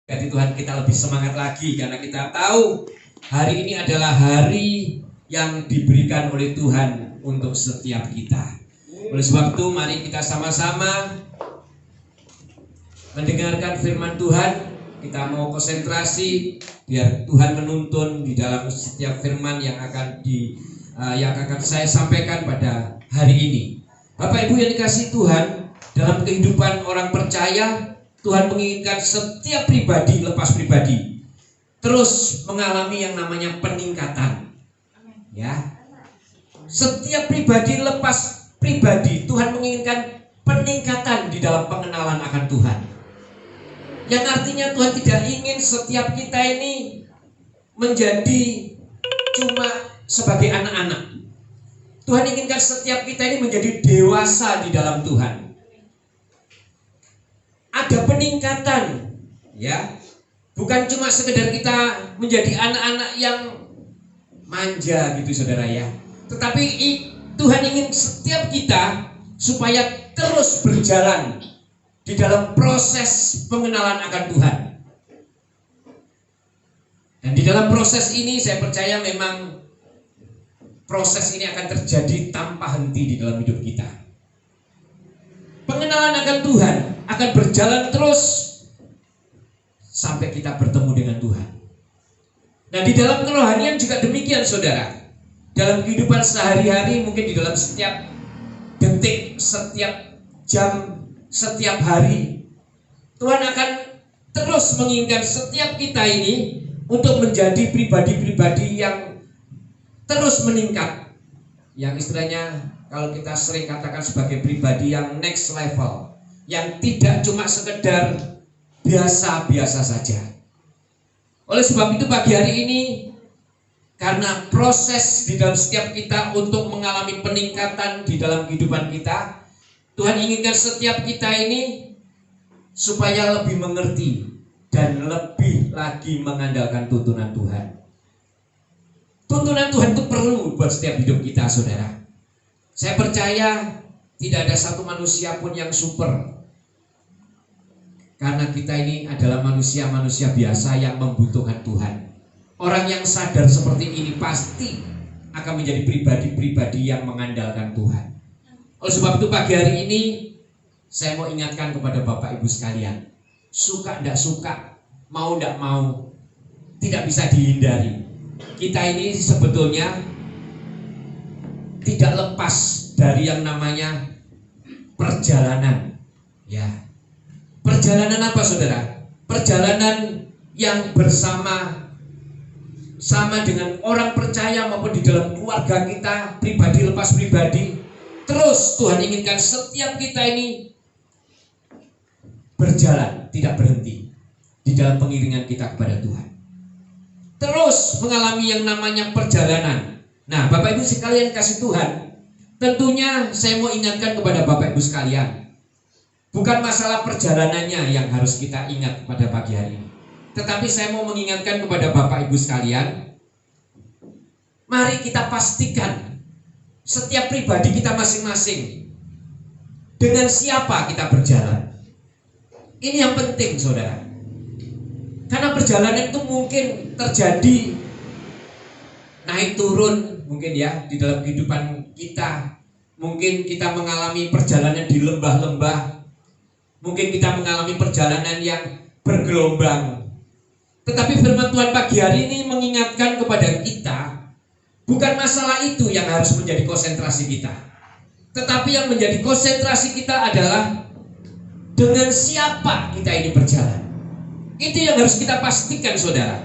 Jadi Tuhan, kita lebih semangat lagi karena kita tahu hari ini adalah hari yang diberikan oleh Tuhan untuk setiap kita. Oleh sebab itu mari kita sama-sama mendengarkan firman Tuhan. Kita mau konsentrasi biar Tuhan menuntun di dalam setiap firman yang akan saya sampaikan pada hari ini. Bapak Ibu yang dikasihi Tuhan, dalam kehidupan orang percaya Tuhan menginginkan setiap pribadi lepas pribadi terus mengalami yang namanya peningkatan. Ya. Setiap pribadi lepas pribadi Tuhan menginginkan peningkatan di dalam pengenalan akan Tuhan. Yang artinya Tuhan tidak ingin setiap kita ini menjadi cuma sebagai anak-anak. Tuhan inginkan setiap kita ini menjadi dewasa di dalam Tuhan. Ada peningkatan, ya. Bukan cuma sekedar kita menjadi anak-anak yang manja gitu saudara ya. Tetapi Tuhan ingin setiap kita supaya terus berjalan di dalam proses pengenalan akan Tuhan. Dan di dalam proses ini saya percaya memang proses ini akan terjadi tanpa henti di dalam hidup kita. Pengenalan akan Tuhan akan berjalan terus sampai kita bertemu dengan Tuhan. Nah, di dalam kerohanian juga demikian saudara. Dalam kehidupan sehari-hari, mungkin di dalam setiap detik, setiap jam, setiap hari, Tuhan akan terus menginginkan setiap kita ini untuk menjadi pribadi-pribadi yang terus meningkat. Yang istilahnya kalau kita sering katakan sebagai pribadi yang next level, yang tidak cuma sekedar biasa-biasa saja. Oleh sebab itu pagi hari ini, karena proses di dalam setiap kita untuk mengalami peningkatan di dalam kehidupan kita, Tuhan inginkan setiap kita ini supaya lebih mengerti dan lebih lagi mengandalkan tuntunan Tuhan. Tuntunan Tuhan itu perlu buat setiap hidup kita saudara. Saya percaya tidak ada satu manusia pun yang super. Karena kita ini adalah manusia-manusia biasa yang membutuhkan Tuhan. Orang yang sadar seperti ini pasti akan menjadi pribadi-pribadi yang mengandalkan Tuhan. Oleh sebab itu pagi hari ini saya mau ingatkan kepada Bapak Ibu sekalian. Suka tidak suka, mau tidak mau, tidak bisa dihindari. Kita ini sebetulnya tidak lepas dari yang namanya perjalanan. Ya. Perjalanan apa saudara? Perjalanan yang sama dengan orang percaya maupun di dalam keluarga kita, pribadi lepas pribadi. Terus Tuhan inginkan setiap kita ini berjalan, tidak berhenti di dalam pengiringan kita kepada Tuhan. Terus mengalami yang namanya perjalanan. Nah, Bapak Ibu sekalian kasih Tuhan, tentunya saya mau ingatkan kepada Bapak Ibu sekalian, bukan masalah perjalanannya yang harus kita ingat pada pagi hari ini. Tetapi saya mau mengingatkan kepada Bapak Ibu sekalian, mari kita pastikan setiap pribadi kita masing-masing dengan siapa kita berjalan. Ini yang penting saudara. Karena perjalanan itu mungkin terjadi naik turun mungkin ya di dalam kehidupan kita. Mungkin kita mengalami perjalanan di lembah-lembah. Mungkin kita mengalami perjalanan yang bergelombang. Tetapi firman Tuhan pagi hari ini mengingatkan kepada kita, bukan masalah itu yang harus menjadi konsentrasi kita. Tetapi yang menjadi konsentrasi kita adalah dengan siapa kita ini berjalan. Itu yang harus kita pastikan saudara.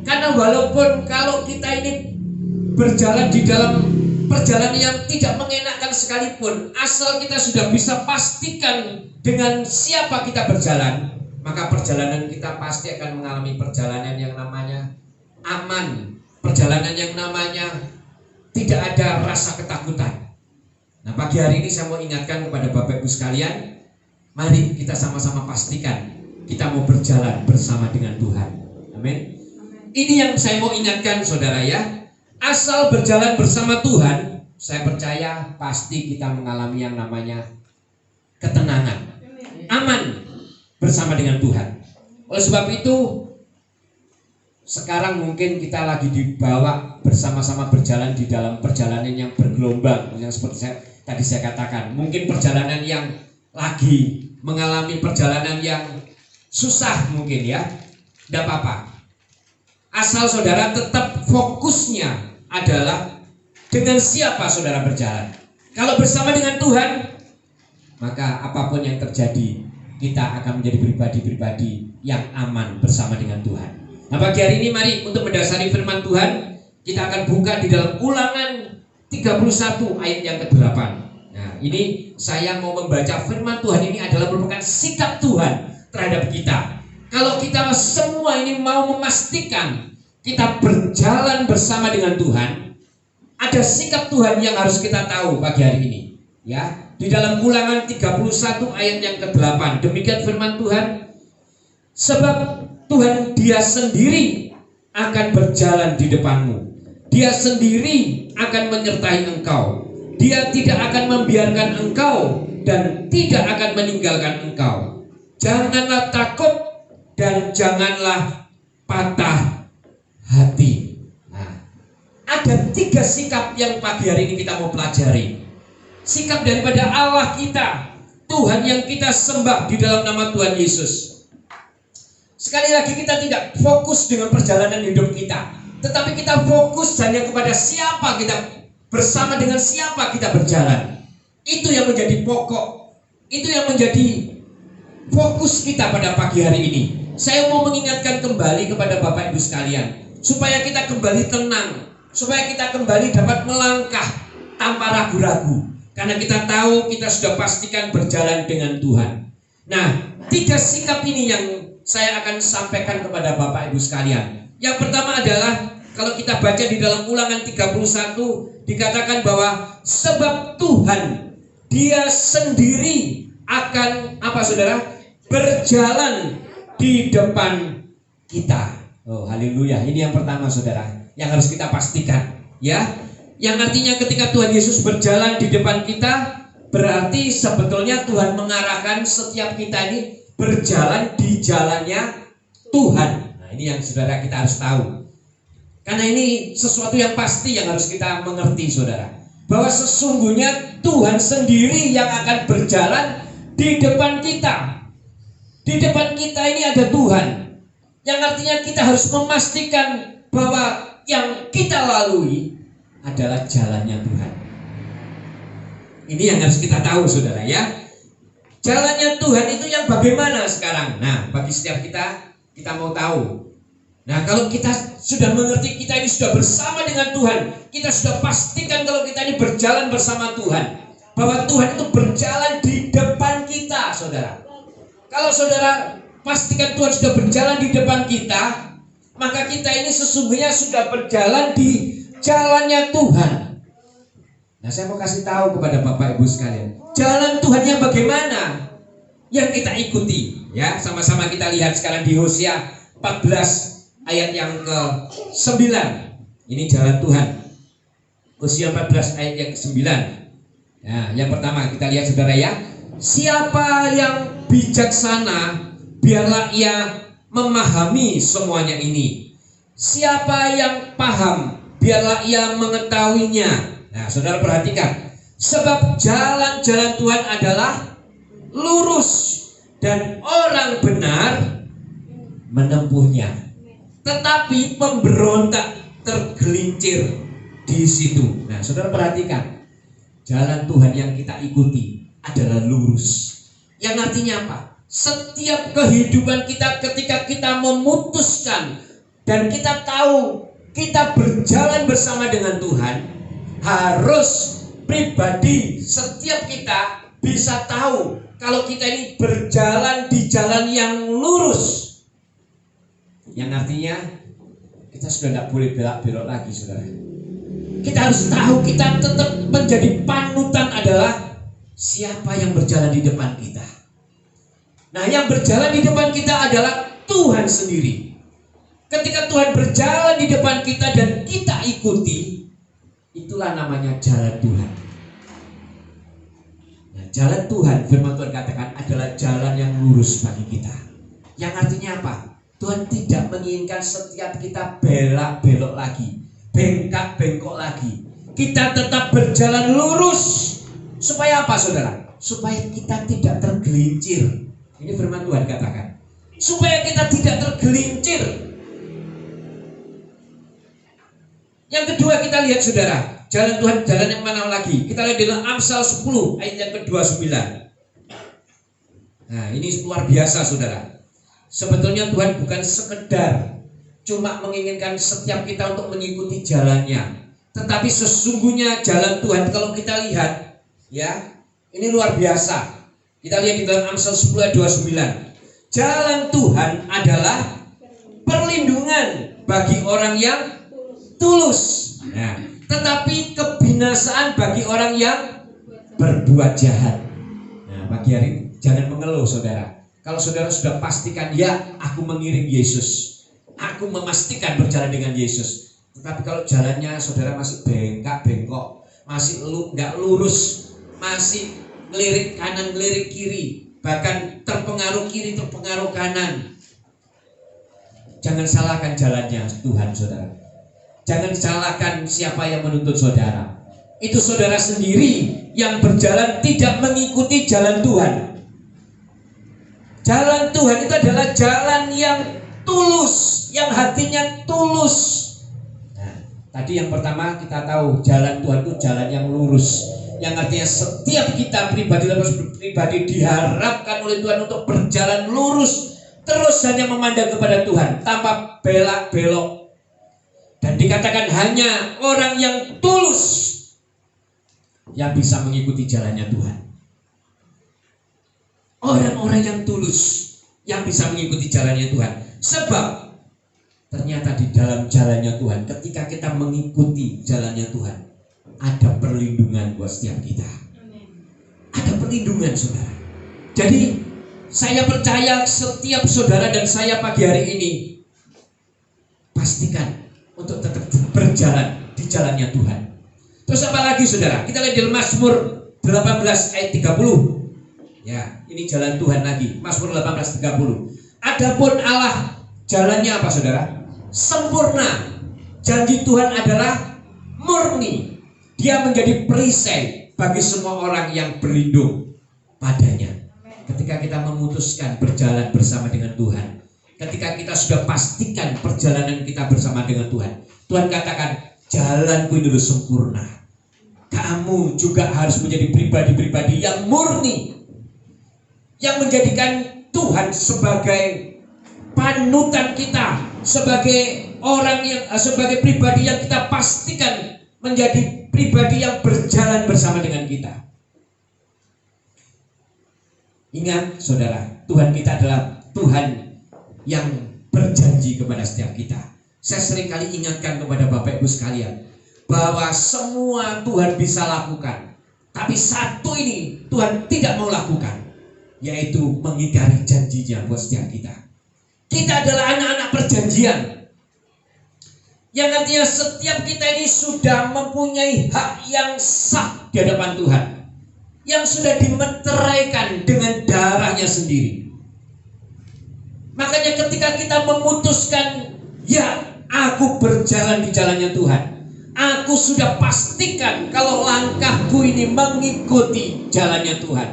Karena walaupun kalau kita ini berjalan di dalam perjalanan yang tidak mengenakan sekalipun, asal kita sudah bisa pastikan dengan siapa kita berjalan, maka perjalanan kita pasti akan mengalami perjalanan yang namanya aman, perjalanan yang namanya tidak ada rasa ketakutan. Nah, pagi hari ini saya mau ingatkan kepada Bapak Ibu sekalian, mari kita sama-sama pastikan kita mau berjalan bersama dengan Tuhan. Amin. Ini yang saya mau ingatkan saudara ya. Asal berjalan bersama Tuhan, saya percaya pasti kita mengalami yang namanya ketenangan, aman bersama dengan Tuhan. Oleh sebab itu, sekarang mungkin kita lagi dibawa bersama-sama berjalan di dalam perjalanan yang bergelombang, yang seperti tadi saya katakan. Mungkin perjalanan yang lagi mengalami perjalanan yang susah mungkin ya. Tidak apa-apa. Asal saudara tetap fokusnya adalah dengan siapa saudara berjalan. Kalau bersama dengan Tuhan, maka apapun yang terjadi, kita akan menjadi pribadi-pribadi yang aman bersama dengan Tuhan. Nah, pagi hari ini mari untuk mendasari firman Tuhan, kita akan buka di dalam Ulangan 31 ayat yang ke-8. Nah, ini saya mau membaca firman Tuhan ini adalah merupakan sikap Tuhan terhadap kita. Kalau kita semua ini mau memastikan kita berjalan bersama dengan Tuhan, ada sikap Tuhan yang harus kita tahu pagi hari ini. Ya, di dalam Ulangan 31 ayat yang ke-8, demikian firman Tuhan. Sebab Tuhan Dia sendiri akan berjalan di depanmu. Dia sendiri akan menyertai engkau. Dia tidak akan membiarkan engkau dan tidak akan meninggalkan engkau. Janganlah takut dan janganlah patah hati. Nah, ada 3 sikap yang pagi hari ini kita mau pelajari. Sikap daripada Allah kita, Tuhan yang kita sembah di dalam nama Tuhan Yesus. Sekali lagi, kita tidak fokus dengan perjalanan hidup kita, tetapi kita fokus hanya kepada siapa kita, bersama dengan siapa kita berjalan. Itu yang menjadi pokok, itu yang menjadi fokus kita pada pagi hari ini. Saya mau mengingatkan kembali kepada Bapak Ibu sekalian, supaya kita kembali tenang, supaya kita kembali dapat melangkah tanpa ragu-ragu, karena kita tahu kita sudah pastikan berjalan dengan Tuhan. Nah, 3 sikap ini yang saya akan sampaikan kepada Bapak Ibu sekalian. Yang pertama adalah, kalau kita baca di dalam Ulangan 31, dikatakan bahwa sebab Tuhan Dia sendiri akan apa saudara? Berjalan di depan kita. Oh, haleluya. Ini yang pertama saudara, yang harus kita pastikan ya. Yang artinya ketika Tuhan Yesus berjalan di depan kita, berarti sebetulnya Tuhan mengarahkan setiap kita ini berjalan di jalannya Tuhan. Nah, ini yang saudara kita harus tahu. Karena ini sesuatu yang pasti yang harus kita mengerti saudara, bahwa sesungguhnya Tuhan sendiri yang akan berjalan di depan kita. Di depan kita ini ada Tuhan, yang artinya kita harus memastikan bahwa yang kita lalui adalah jalannya Tuhan. Ini yang harus kita tahu saudara ya. Jalannya Tuhan itu yang bagaimana sekarang? Nah, bagi setiap kita mau tahu. Nah, kalau kita sudah mengerti kita ini sudah bersama dengan Tuhan, kita sudah pastikan kalau kita ini berjalan bersama Tuhan, bahwa Tuhan itu berjalan di depan kita, saudara. Kalau saudara pastikan Tuhan sudah berjalan di depan kita, maka kita ini sesungguhnya sudah berjalan di jalannya Tuhan. Nah, saya mau kasih tahu kepada Bapak Ibu sekalian, jalan Tuhan yang bagaimana yang kita ikuti ya. Sama-sama kita lihat sekarang di Hosea 14 ayat yang ke-9. Ini jalan Tuhan. Hosea 14 ayat yang ke-9. Nah, yang pertama kita lihat saudara ya. Siapa yang bijaksana, biarlah ia memahami semuanya ini. Siapa yang paham, biarlah ia mengetahuinya. Nah, saudara perhatikan, sebab jalan-jalan Tuhan adalah lurus dan orang benar menempuhnya, tetapi pemberontak tergelincir di situ. Nah, saudara perhatikan, jalan Tuhan yang kita ikuti adalah lurus. Yang artinya apa? Setiap kehidupan kita ketika kita memutuskan dan kita tahu kita berjalan bersama dengan Tuhan, harus pribadi setiap kita bisa tahu kalau kita ini berjalan di jalan yang lurus. Yang artinya kita sudah tidak boleh belok-belok lagi saudara. Kita harus tahu kita tetap menjadi panutan adalah siapa yang berjalan di depan kita. Nah, yang berjalan di depan kita adalah Tuhan sendiri. Ketika Tuhan berjalan di depan kita dan kita ikuti, itulah namanya jalan Tuhan. Nah, jalan Tuhan, firman Tuhan katakan adalah jalan yang lurus bagi kita. Yang artinya apa? Tuhan tidak menginginkan setiap kita belok lagi, bengkak-bengkok lagi. Kita tetap berjalan lurus. Supaya apa, saudara? Supaya kita tidak tergelincir. Ini firman Tuhan katakan. Supaya kita tidak tergelincir. Yang kedua kita lihat, saudara, jalan Tuhan, jalan yang mana lagi? Kita lihat dalam Amsal 10 ayat yang ke-29. Nah, ini luar biasa, saudara. Sebetulnya Tuhan bukan sekedar cuma menginginkan setiap kita untuk mengikuti jalannya, tetapi sesungguhnya jalan Tuhan kalau kita lihat, ya, ini luar biasa. Kita lihat di dalam Amsal 10 ayat 29. Jalan Tuhan adalah perlindungan bagi orang yang tulus. Nah, tetapi kebinasaan bagi orang yang berbuat jahat. Nah, pagi hari jangan mengeluh, saudara. Kalau saudara sudah pastikan, ya, aku mengiring Yesus, aku memastikan berjalan dengan Yesus. Tetapi kalau jalannya saudara masih bengkak-bengkok, masih nggak lurus, masih ngelirik kanan, ngelirik kiri, bahkan terpengaruh kiri, terpengaruh kanan, jangan salahkan jalannya Tuhan, saudara. Jangan salahkan siapa yang menuntut saudara. Itu saudara sendiri yang berjalan tidak mengikuti jalan Tuhan. Jalan Tuhan itu adalah jalan yang tulus, yang hatinya tulus. Nah, tadi yang pertama kita tahu jalan Tuhan itu jalan yang lurus, yang artinya setiap kita pribadi diharapkan oleh Tuhan untuk berjalan lurus, terus hanya memandang kepada Tuhan tanpa belok. Dan dikatakan hanya orang yang tulus yang bisa mengikuti jalannya Tuhan. Orang-orang yang tulus yang bisa mengikuti jalannya Tuhan. Sebab ternyata di dalam jalannya Tuhan, ketika kita mengikuti jalannya Tuhan, ada perlindungan buat setiap kita. Ada perlindungan, saudara. Jadi saya percaya setiap saudara dan saya pagi hari ini pastikan untuk tetap berjalan di jalannya Tuhan. Terus apa lagi, saudara? Kita lihat di Mazmur 18 ayat 30. Ya, ini jalan Tuhan lagi. Mazmur 18:30. Adapun Allah, jalannya apa, saudara? Sempurna. Janji Tuhan adalah murni. Dia menjadi perisai bagi semua orang yang berlindung padanya. Ketika kita memutuskan berjalan bersama dengan Tuhan, ketika kita sudah pastikan perjalanan kita bersama dengan Tuhan, Tuhan katakan, jalanku ini sempurna. Kamu juga harus menjadi pribadi-pribadi yang murni, yang menjadikan Tuhan sebagai panutan kita, sebagai orang yang, sebagai pribadi yang kita pastikan menjadi pribadi yang berjalan bersama dengan kita. Ingat, saudara, Tuhan kita adalah Tuhan yang berjanji kepada setiap kita. Saya seringkali ingatkan kepada Bapak Ibu sekalian bahwa semua Tuhan bisa lakukan, tapi satu ini Tuhan tidak mau lakukan, yaitu mengingkari janjinya buat setiap kita. Kita adalah anak-anak perjanjian, yang artinya setiap kita ini sudah mempunyai hak yang sah di hadapan Tuhan, yang sudah dimeteraikan dengan darahnya sendiri. Makanya ketika kita memutuskan, ya, aku berjalan di jalannya Tuhan, aku sudah pastikan kalau langkahku ini mengikuti jalannya Tuhan,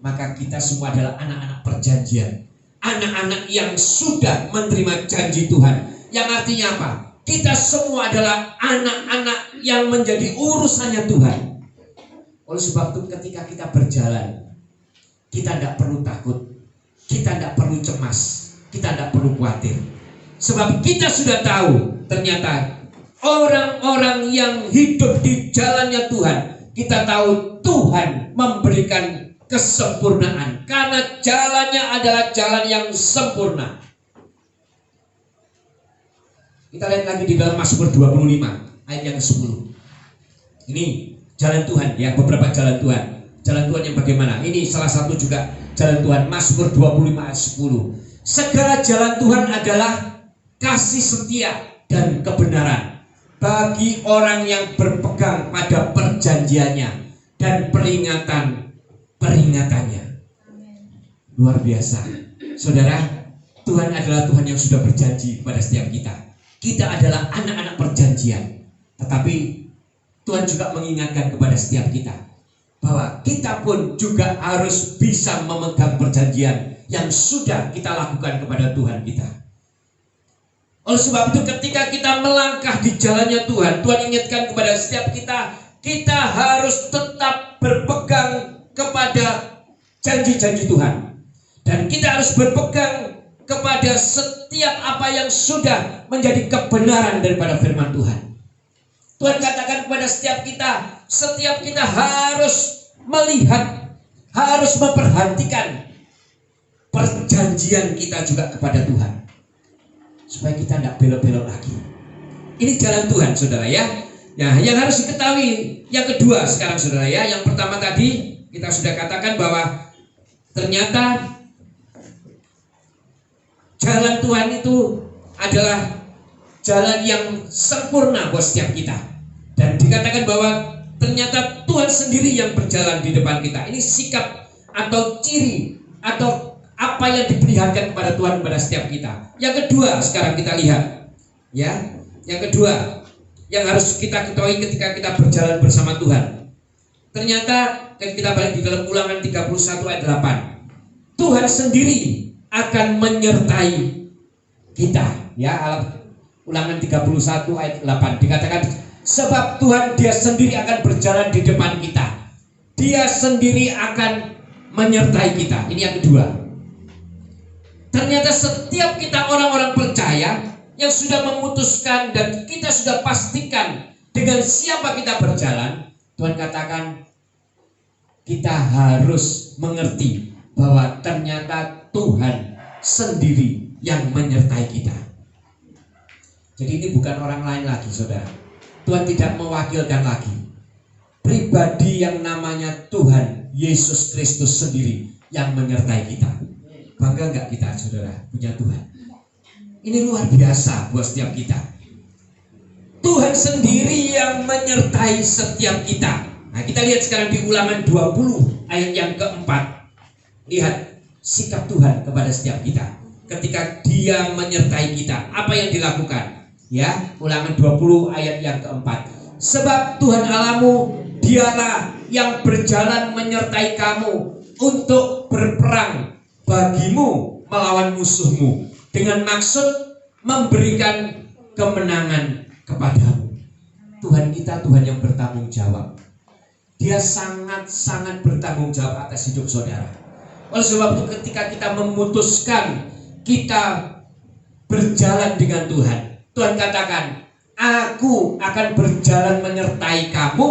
maka kita semua adalah anak-anak perjanjian, anak-anak yang sudah menerima janji Tuhan. Yang artinya apa? Kita semua adalah anak-anak yang menjadi urusannya Tuhan. Oleh sebab itu ketika kita berjalan, kita tidak perlu takut, kita tidak perlu cemas, kita tidak perlu khawatir. Sebab kita sudah tahu ternyata orang-orang yang hidup di jalannya Tuhan, kita tahu Tuhan memberikan kesempurnaan, karena jalannya adalah jalan yang sempurna. Kita lihat lagi di dalam Mazmur 25 ayat yang ke-10. Ini jalan Tuhan, ya, beberapa jalan Tuhan. Jalan Tuhan yang bagaimana? Ini salah satu juga jalan Tuhan, Mazmur 25 ayat 10. Segala jalan Tuhan adalah kasih setia dan kebenaran bagi orang yang berpegang pada perjanjiannya dan peringatannya. Luar biasa, saudara. Tuhan adalah Tuhan yang sudah berjanji kepada setiap kita. Kita adalah anak-anak perjanjian. Tetapi Tuhan juga mengingatkan kepada setiap kita bahwa kita pun juga harus bisa memegang perjanjian yang sudah kita lakukan kepada Tuhan kita. Oleh sebab itu ketika kita melangkah di jalannya Tuhan, Tuhan ingatkan kepada setiap kita, kita harus tetap berpegang kepada janji-janji Tuhan. Dan kita harus berpegang kepada setiap apa yang sudah menjadi kebenaran daripada firman Tuhan. Tuhan katakan kepada setiap kita harus melihat, harus memperhatikan perjanjian kita juga kepada Tuhan, supaya kita tidak belok-belok lagi. Ini jalan Tuhan, saudara ya. Nah, yang harus diketahui yang kedua sekarang, saudara ya. Yang pertama tadi kita sudah katakan bahwa ternyata jalan Tuhan itu adalah jalan yang sempurna buat setiap kita. Dan dikatakan bahwa ternyata Tuhan sendiri yang berjalan di depan kita. Ini sikap atau ciri atau apa yang diperlihatkan kepada Tuhan kepada setiap kita. Yang kedua sekarang kita lihat, ya. Yang kedua yang harus kita ketahui ketika kita berjalan bersama Tuhan. Ternyata kita balik di dalam Ulangan 31 ayat 8. Tuhan sendiri akan menyertai kita, ya. Ulangan 31 ayat 8 dikatakan, sebab Tuhan dia sendiri akan berjalan di depan kita. Dia sendiri akan menyertai kita. Ini yang kedua. Ternyata setiap kita orang-orang percaya yang sudah memutuskan dan kita sudah pastikan dengan siapa kita berjalan, Tuhan katakan kita harus mengerti bahwa ternyata Tuhan sendiri yang menyertai kita. Jadi ini bukan orang lain lagi, saudara. Tuhan tidak mewakilkan lagi. Pribadi yang namanya Tuhan Yesus Kristus sendiri yang menyertai kita. Bangga enggak kita, saudara, punya Tuhan? Ini luar biasa buat setiap kita. Tuhan sendiri yang menyertai setiap kita. Nah, kita lihat sekarang di Ulangan 20 ayat yang keempat. Lihat sikap Tuhan kepada setiap kita ketika Dia menyertai kita. Apa yang dilakukan? Ya, Ulangan 20 ayat yang keempat. Sebab Tuhan Allahmu dialah yang berjalan menyertai kamu untuk berperang bagimu melawan musuhmu, dengan maksud memberikan kemenangan kepadamu. Tuhan kita Tuhan yang bertanggung jawab. Dia sangat-sangat bertanggung jawab atas hidup saudara. Oleh sebab itu ketika kita memutuskan kita berjalan dengan Tuhan, Tuhan katakan, aku akan berjalan menyertai kamu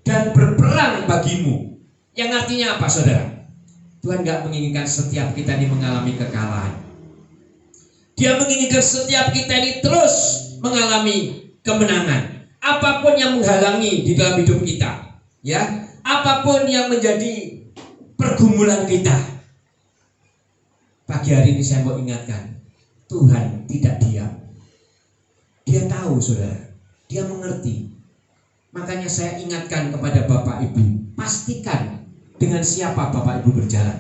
dan berperang bagimu. Yang artinya apa, saudara? Tuhan gak menginginkan setiap kita ini mengalami kekalahan. Dia menginginkan setiap kita ini terus mengalami kemenangan. Apapun yang menghalangi di dalam hidup kita, ya, apapun yang menjadi pergumulan kita, pagi hari ini saya mau ingatkan, Tuhan tidak diam. Dia tahu, saudara. Dia mengerti. Makanya saya ingatkan kepada Bapak Ibu, pastikan dengan siapa Bapak Ibu berjalan.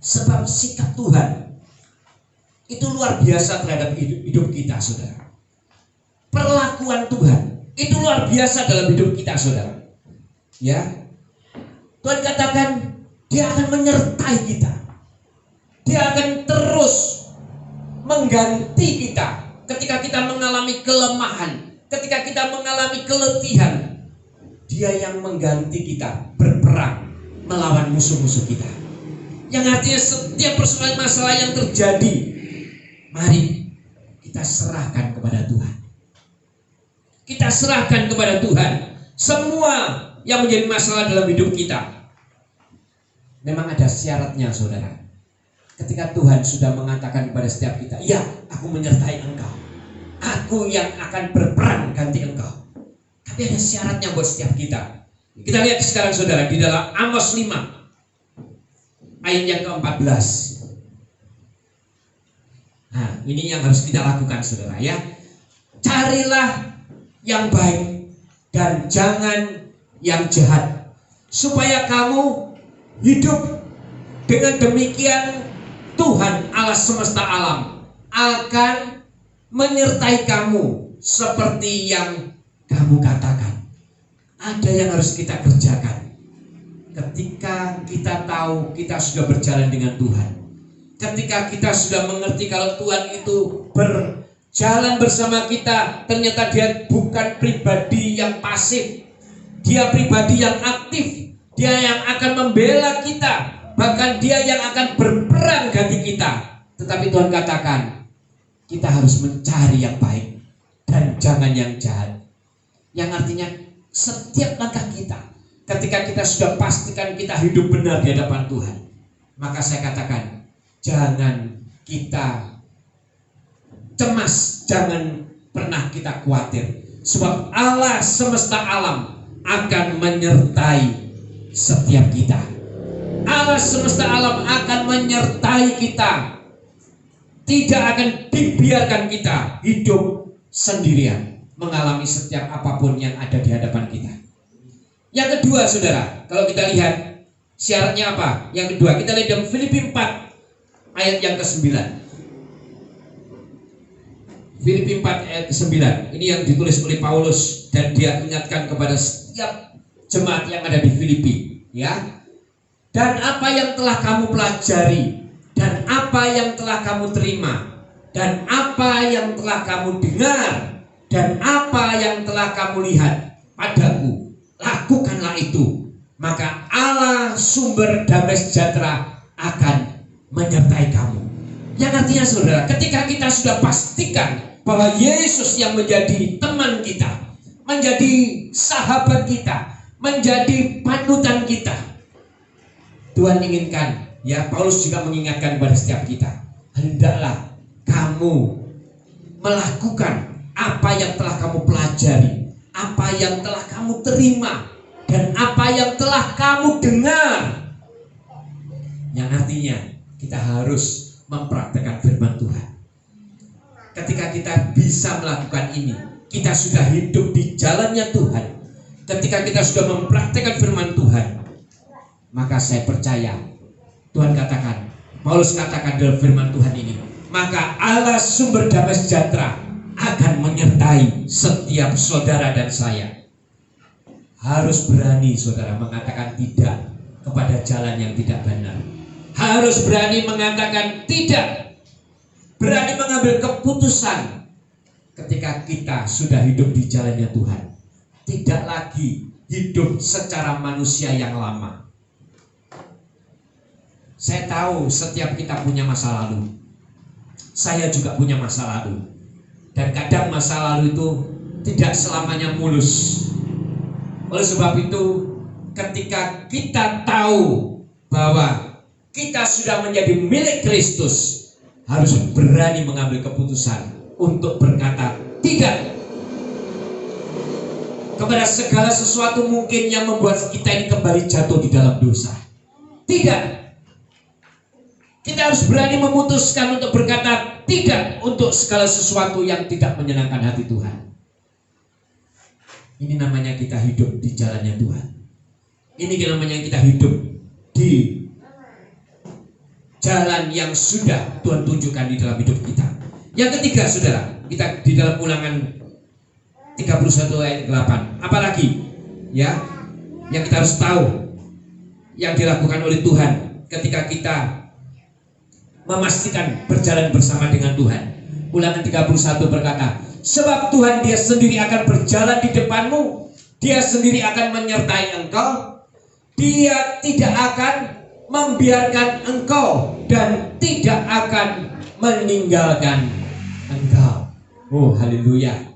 Sebab sikap Tuhan itu luar biasa terhadap hidup kita, saudara. Perlakuan Tuhan itu luar biasa dalam hidup kita, saudara. Ya, Tuhan katakan Dia akan menyertai kita. Dia akan terus mengganti kita. Ketika kita mengalami kelemahan, ketika kita mengalami keletihan, Dia yang mengganti kita berperang melawan musuh-musuh kita. Yang artinya setiap persoalan masalah yang terjadi, mari kita serahkan kepada Tuhan. Kita serahkan kepada Tuhan semua yang menjadi masalah dalam hidup kita. Memang ada syaratnya, saudara. Ketika Tuhan sudah mengatakan kepada setiap kita, ya, aku menyertai engkau, aku yang akan berperang ganti engkau. Tapi ada syaratnya buat setiap kita. Kita lihat sekarang, saudara, di dalam Amos 5 ayat yang ke-14. Nah, ini yang harus kita lakukan, saudara, ya. Carilah yang baik dan jangan yang jahat, supaya kamu hidup. Dengan demikian Tuhan Allah semesta alam akan menyertai kamu seperti yang kamu katakan. Ada yang harus kita kerjakan. Ketika kita tahu kita sudah berjalan dengan Tuhan, ketika kita sudah mengerti kalau Tuhan itu berjalan bersama kita, ternyata dia bukan pribadi yang pasif, dia pribadi yang aktif, dia yang akan membela kita, bahkan dia yang akan berperang ganti kita. Tetapi Tuhan katakan, kita harus mencari yang baik dan jangan yang jahat. Yang artinya setiap langkah kita, ketika kita sudah pastikan kita hidup benar di hadapan Tuhan, maka saya katakan, jangan kita cemas, jangan pernah kita khawatir, sebab Allah semesta alam akan menyertai setiap kita. Allah semesta alam akan menyertai kita, tidak akan dibiarkan kita hidup sendirian, mengalami setiap apapun yang ada di hadapan kita. Yang kedua, saudara, kalau kita lihat syaratnya apa? Yang kedua, kita lihat dalam Filipi 4 ayat yang ke-9. Filipi 4 ayat ke-9. Ini yang ditulis oleh Paulus dan dia ingatkan kepada setiap jemaat yang ada di Filipi, ya. Dan apa yang telah kamu pelajari, dan apa yang telah kamu terima, dan apa yang telah kamu dengar, dan apa yang telah kamu lihat padaku, lakukanlah itu, maka Allah sumber damai sejahtera akan menyertai kamu. Yang artinya, saudara, ketika kita sudah pastikan bahwa Yesus yang menjadi teman kita, menjadi sahabat kita, menjadi panutan kita, Tuhan inginkan, ya, Paulus juga mengingatkan kepada setiap kita, hendaklah kamu melakukan apa yang telah kamu pelajari, apa yang telah kamu terima, dan apa yang telah kamu dengar. Yang artinya kita harus mempraktekkan firman Tuhan. Ketika kita bisa melakukan ini, kita sudah hidup di jalannya Tuhan. Ketika kita sudah mempraktekkan firman Tuhan, maka saya percaya Tuhan katakan, Paulus katakan dalam firman Tuhan ini, maka Allah sumber damai sejahtera akan menyertai setiap saudara dan saya. Harus berani, saudara, mengatakan tidak kepada jalan yang tidak benar. Harus berani mengatakan tidak, berani mengambil keputusan ketika kita sudah hidup di jalannya Tuhan. Tidak lagi hidup secara manusia yang lama. Saya tahu setiap kita punya masa lalu. Saya juga punya masa lalu. Dan kadang masa lalu itu tidak selamanya mulus. Oleh sebab itu, ketika kita tahu bahwa kita sudah menjadi milik Kristus, harus berani mengambil keputusan untuk berkata tidak kepada segala sesuatu mungkin yang membuat kita ini kembali jatuh di dalam dosa. Tidak. Kita harus berani memutuskan untuk berkata tidak untuk segala sesuatu yang tidak menyenangkan hati Tuhan. Ini namanya kita hidup di jalannya Tuhan. Ini namanya kita hidup di jalan yang sudah Tuhan tunjukkan di dalam hidup kita. Yang ketiga, saudara, kita di dalam Ulangan 31 ayat 8. Apalagi, ya, yang kita harus tahu yang dilakukan oleh Tuhan ketika kita memastikan berjalan bersama dengan Tuhan. Ulangan 31 berkata, sebab Tuhan dia sendiri akan berjalan di depanmu, dia sendiri akan menyertai engkau, dia tidak akan membiarkan engkau dan tidak akan meninggalkan engkau. Oh, haleluya.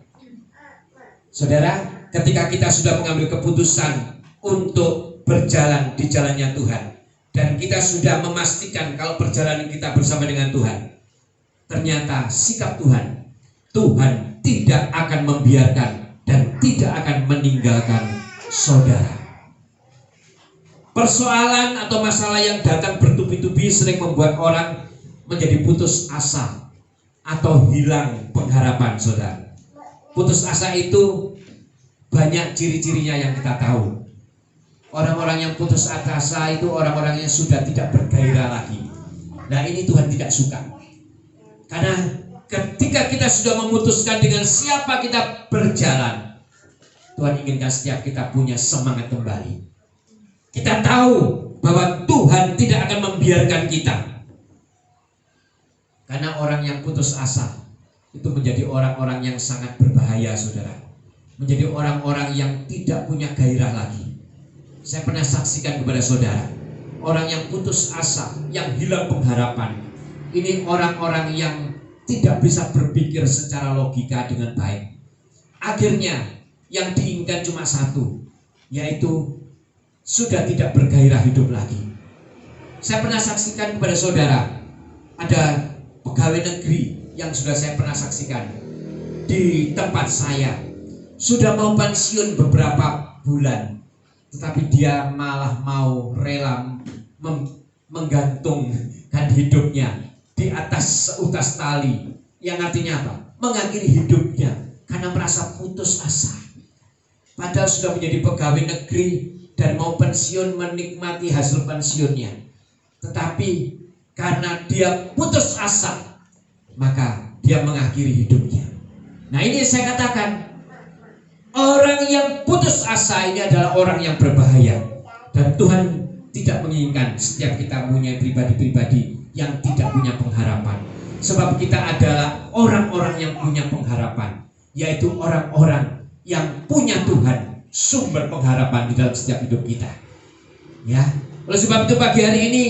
Saudara, ketika kita sudah mengambil keputusan untuk berjalan di jalannya Tuhan, dan kita sudah memastikan kalau perjalanan kita bersama dengan Tuhan, ternyata sikap Tuhan, Tuhan tidak akan membiarkan dan tidak akan meninggalkan saudara. Persoalan atau masalah yang datang bertubi-tubi sering membuat orang menjadi putus asa atau hilang pengharapan, saudara. Putus asa itu banyak ciri-cirinya yang kita tahu. Orang-orang yang putus asa itu orang-orang yang sudah tidak bergairah lagi. Nah, ini Tuhan tidak suka. Karena ketika kita sudah memutuskan dengan siapa kita berjalan, Tuhan inginkan setiap kita punya semangat kembali. Kita tahu bahwa Tuhan tidak akan membiarkan kita. Karena orang yang putus asa itu menjadi orang-orang yang sangat berbahaya, saudara. Menjadi orang-orang yang tidak punya gairah lagi. Saya pernah saksikan kepada saudara, orang yang putus asa, yang hilang pengharapan. Ini orang-orang yang tidak bisa berpikir secara logika dengan baik. Akhirnya yang diinginkan cuma satu, yaitu sudah tidak bergairah hidup lagi. Saya pernah saksikan kepada saudara, ada pegawai negeri yang sudah saya pernah saksikan di tempat saya, sudah mau pensiun beberapa bulan, tetapi dia malah mau rela menggantungkan hidupnya di atas seutas tali. Yang artinya apa? Mengakhiri hidupnya karena merasa putus asa. Padahal sudah menjadi pegawai negeri dan mau pensiun, menikmati hasil pensiunnya. Tetapi karena dia putus asa, maka dia mengakhiri hidupnya. Nah, ini saya katakan, orang yang putus asa ini adalah orang yang berbahaya. Dan Tuhan tidak menginginkan setiap kita punya pribadi-pribadi yang tidak punya pengharapan. Sebab kita adalah orang-orang yang punya pengharapan, yaitu orang-orang yang punya Tuhan, sumber pengharapan di dalam setiap hidup kita. Ya, oleh sebab itu pagi hari ini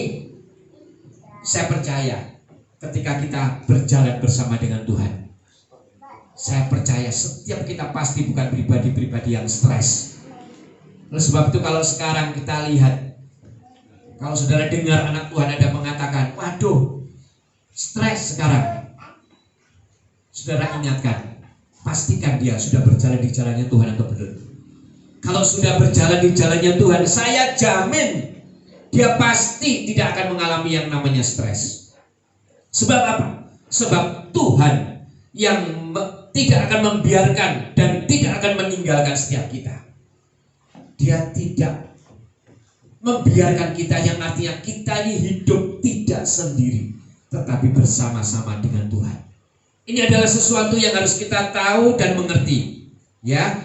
saya percaya ketika kita berjalan bersama dengan Tuhan, saya percaya setiap kita pasti bukan pribadi-pribadi yang stres. Oleh sebab itu kalau sekarang kita lihat, kalau saudara dengar anak Tuhan ada mengatakan, waduh, stres sekarang, saudara ingatkan, pastikan dia sudah berjalan di jalannya Tuhan atau belum. Kalau sudah berjalan di jalannya Tuhan, saya jamin dia pasti tidak akan mengalami yang namanya stres. Sebab apa? Sebab Tuhan yang tidak akan membiarkan dan tidak akan meninggalkan setiap kita. Dia tidak membiarkan kita, yang artinya kita ini hidup tidak sendiri, tetapi bersama-sama dengan Tuhan. Ini adalah sesuatu yang harus kita tahu dan mengerti. Ya,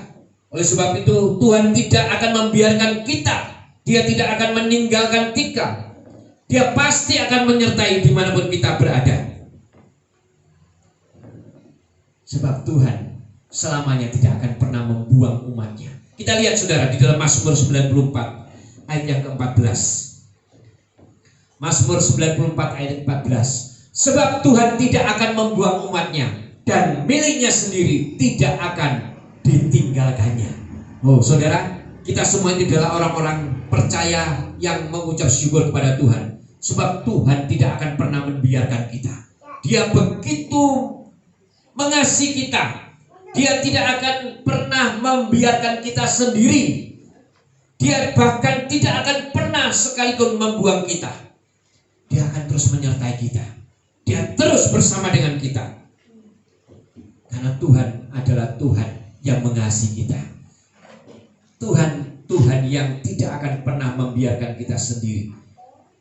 oleh sebab itu Tuhan tidak akan membiarkan kita. Dia tidak akan meninggalkan kita. Dia pasti akan menyertai dimanapun kita berada. Sebab Tuhan selamanya tidak akan pernah membuang umatnya. Kita lihat saudara di dalam Mazmur 94 ayat yang ke-14. Mazmur 94 ayat 14. Sebab Tuhan tidak akan membuang umatnya, dan miliknya sendiri tidak akan ditinggalkannya. Oh saudara, kita semua ini adalah orang-orang percaya yang mengucap syukur kepada Tuhan. Sebab Tuhan tidak akan pernah membiarkan kita. Dia begitu mengasihi kita. Dia tidak akan pernah membiarkan kita sendiri. Dia bahkan tidak akan pernah sekalipun membuang kita. Dia akan terus menyertai kita. Dia terus bersama dengan kita. Karena Tuhan adalah Tuhan yang mengasihi kita. Tuhan yang tidak akan pernah membiarkan kita sendiri.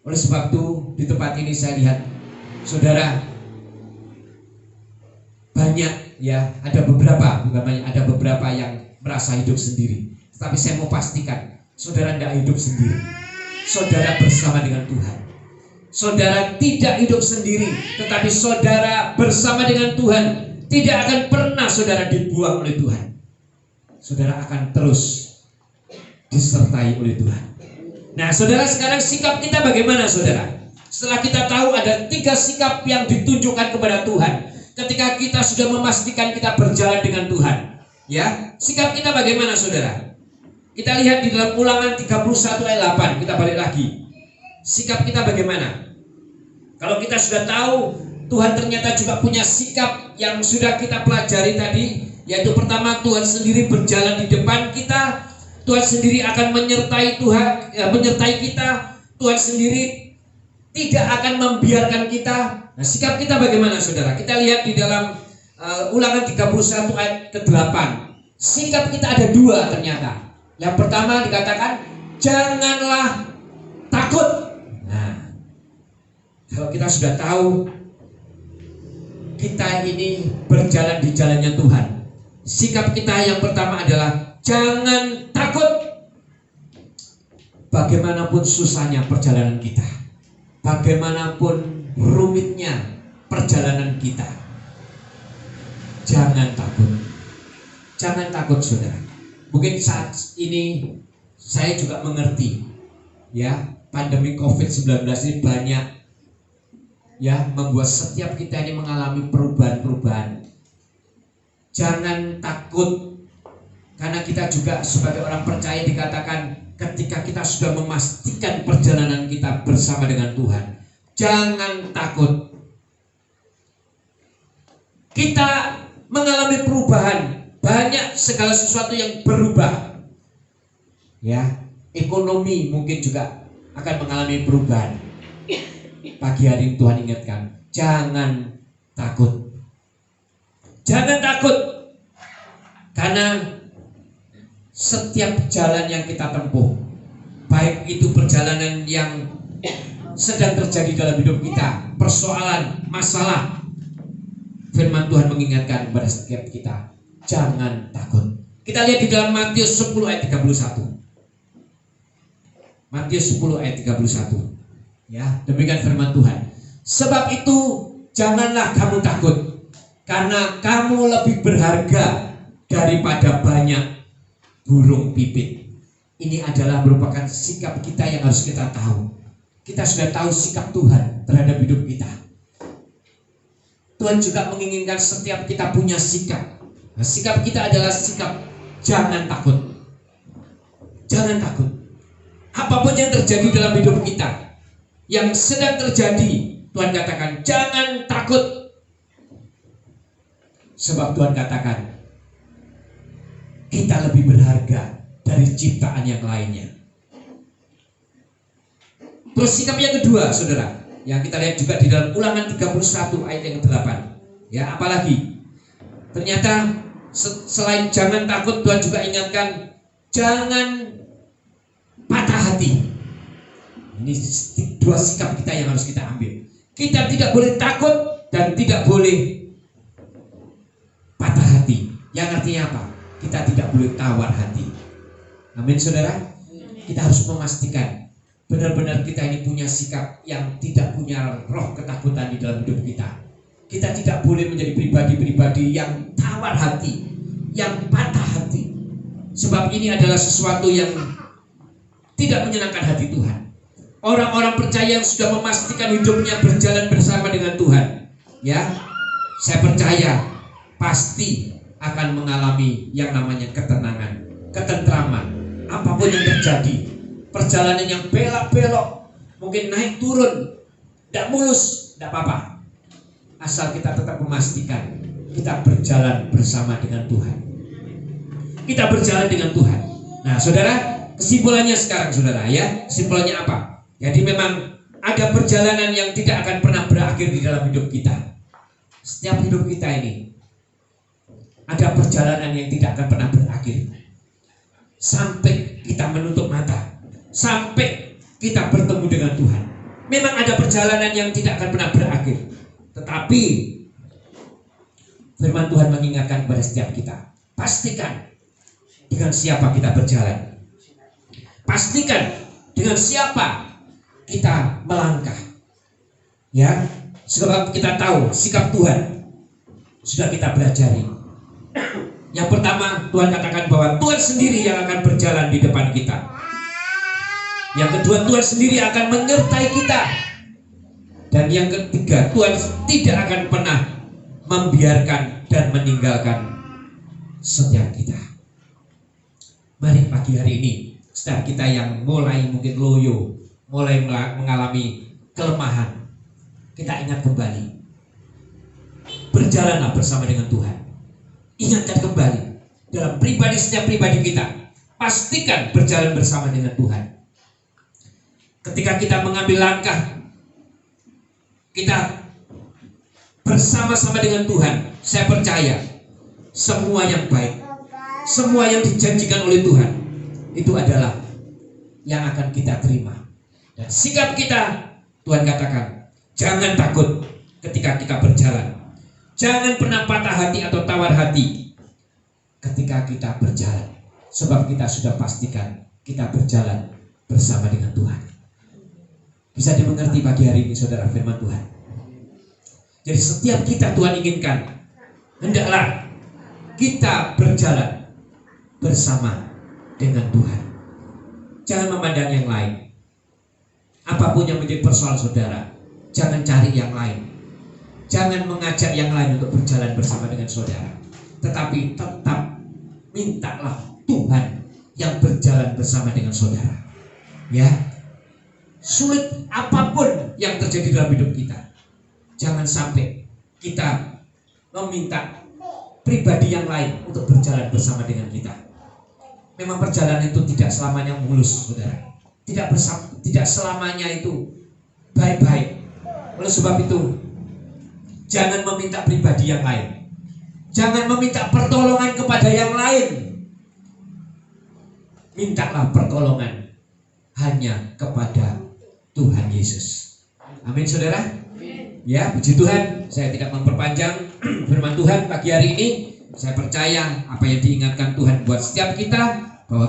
Oleh sebab itu di tempat ini saya lihat saudara, banyak ya, ada beberapa yang merasa hidup sendiri. Tapi saya mau pastikan saudara tidak hidup sendiri. Saudara bersama dengan Tuhan. Saudara tidak hidup sendiri, tetapi saudara bersama dengan Tuhan. Tidak akan pernah saudara dibuang oleh Tuhan. Saudara akan terus disertai oleh Tuhan. Nah saudara, sekarang sikap kita bagaimana saudara? Setelah kita tahu ada 3 sikap yang ditunjukkan kepada Tuhan ketika kita sudah memastikan kita berjalan dengan Tuhan, ya, sikap kita bagaimana saudara? Kita lihat di dalam Ulangan 31 ayat 8. Kita balik lagi. Sikap kita bagaimana? Kalau kita sudah tahu Tuhan ternyata juga punya sikap yang sudah kita pelajari tadi, yaitu pertama, Tuhan sendiri berjalan di depan kita. Tuhan sendiri akan menyertai menyertai kita. Tuhan sendiri tidak akan membiarkan kita. Nah, sikap kita bagaimana saudara? Kita lihat di dalam Ulangan 31 ayat ke-8. Sikap kita ada 2 ternyata. Yang pertama dikatakan, janganlah takut. Nah, kalau kita sudah tahu kita ini berjalan di jalannya Tuhan, sikap kita yang pertama adalah jangan takut. Bagaimanapun susahnya perjalanan kita, bagaimanapun rumitnya perjalanan kita, jangan takut. Jangan takut, saudara. Mungkin saat ini saya juga mengerti, ya, pandemi COVID-19 ini banyak, ya, membuat setiap kita ini mengalami perubahan-perubahan. Jangan takut, karena kita juga sebagai orang percaya dikatakan ketika kita sudah memastikan perjalanan kita bersama dengan Tuhan, jangan takut. Kita mengalami perubahan, banyak segala sesuatu yang berubah. Ya, ekonomi mungkin juga akan mengalami perubahan. Pagi hari ini Tuhan ingatkan, jangan takut. Jangan takut, karena setiap jalan yang kita tempuh, baik itu perjalanan yang sedang terjadi dalam hidup kita, persoalan, masalah, firman Tuhan mengingatkan kepada setiap kita, jangan takut. Kita lihat di dalam Matius 10 ayat 31. Matius 10 ayat 31. Ya, demikian firman Tuhan. Sebab itu janganlah kamu takut, karena kamu lebih berharga daripada banyak burung pipit. Ini adalah merupakan sikap kita yang harus kita tahu. Kita sudah tahu sikap Tuhan terhadap hidup kita. Tuhan juga menginginkan setiap kita punya sikap. Nah, sikap kita adalah sikap jangan takut. Jangan takut. Apapun yang terjadi dalam hidup kita, yang sedang terjadi, Tuhan katakan jangan takut. Sebab Tuhan katakan kita lebih berharga dari ciptaan yang lainnya. Terus sikap yang kedua, saudara, yang kita lihat juga di dalam Ulangan 31 ayat yang ke-8. Ya, apalagi ternyata selain jangan takut, Tuhan juga ingatkan jangan patah hati. Ini dua sikap kita yang harus kita ambil. Kita tidak boleh takut dan tidak boleh patah hati. Yang artinya apa? Kita tidak boleh tawar hati. Amin, saudara. Kita harus memastikan benar-benar kita ini punya sikap yang tidak punya roh ketakutan di dalam hidup kita. Kita tidak boleh menjadi pribadi-pribadi yang tawar hati, yang patah hati. Sebab ini adalah sesuatu yang tidak menyenangkan hati Tuhan. Orang-orang percaya yang sudah memastikan hidupnya berjalan bersama dengan Tuhan, ya, saya percaya pasti akan mengalami yang namanya ketenangan, ketentraman. Apapun yang terjadi, perjalanan yang belok-belok, mungkin naik turun, tidak mulus, tidak apa-apa, asal kita tetap memastikan kita berjalan bersama dengan Tuhan. Kita berjalan dengan Tuhan. Nah, saudara, kesimpulannya sekarang, saudara, ya, kesimpulannya apa? Jadi memang ada perjalanan yang tidak akan pernah berakhir di dalam hidup kita. Setiap hidup kita ini ada perjalanan yang tidak akan pernah berakhir. Sampai kita menutup mata, sampai kita bertemu dengan Tuhan. Memang ada perjalanan yang tidak akan pernah berakhir. Tetapi firman Tuhan mengingatkan kepada setiap kita, pastikan dengan siapa kita berjalan. Pastikan dengan siapa kita melangkah. Ya, sebab kita tahu sikap Tuhan sudah kita pelajari. Yang pertama, Tuhan katakan bahwa Tuhan sendiri yang akan berjalan di depan kita. Yang kedua, Tuhan sendiri akan menyertai kita. Dan yang ketiga, Tuhan tidak akan pernah membiarkan dan meninggalkan setiap kita. Mari pagi hari ini, setiap kita yang mulai mungkin loyo, mulai mengalami kelemahan, kita ingat kembali, berjalanlah bersama dengan Tuhan. Ingatkan kembali dalam pribadi, setiap pribadi kita, pastikan berjalan bersama dengan Tuhan. Ketika kita mengambil langkah, kita bersama-sama dengan Tuhan, saya percaya semua yang baik, semua yang dijanjikan oleh Tuhan, itu adalah yang akan kita terima. Dan sikap kita, Tuhan katakan, jangan takut ketika kita berjalan. Jangan pernah patah hati atau tawar hati ketika kita berjalan, sebab kita sudah pastikan kita berjalan bersama dengan Tuhan. Bisa dimengerti pagi hari ini saudara firman Tuhan. Jadi setiap kita Tuhan inginkan, hendaklah kita berjalan bersama dengan Tuhan. Jangan memandang yang lain. Apapun yang menjadi persoalan saudara, jangan cari yang lain. Jangan mengajak yang lain untuk berjalan bersama dengan saudara. Tetapi tetap mintalah Tuhan yang berjalan bersama dengan saudara. Ya, sulit apapun yang terjadi dalam hidup kita, jangan sampai kita meminta pribadi yang lain untuk berjalan bersama dengan kita. Memang perjalanan itu tidak selamanya mulus, saudara. Tidak selamanya itu baik-baik. Oleh sebab itu, jangan meminta pribadi yang lain. Jangan meminta pertolongan kepada yang lain. Mintalah pertolongan hanya kepada Tuhan Yesus. Amin, saudara. Ya, puji Tuhan. Saya tidak memperpanjang firman Tuhan pagi hari ini. Saya percaya apa yang diingatkan Tuhan buat setiap kita, bahwa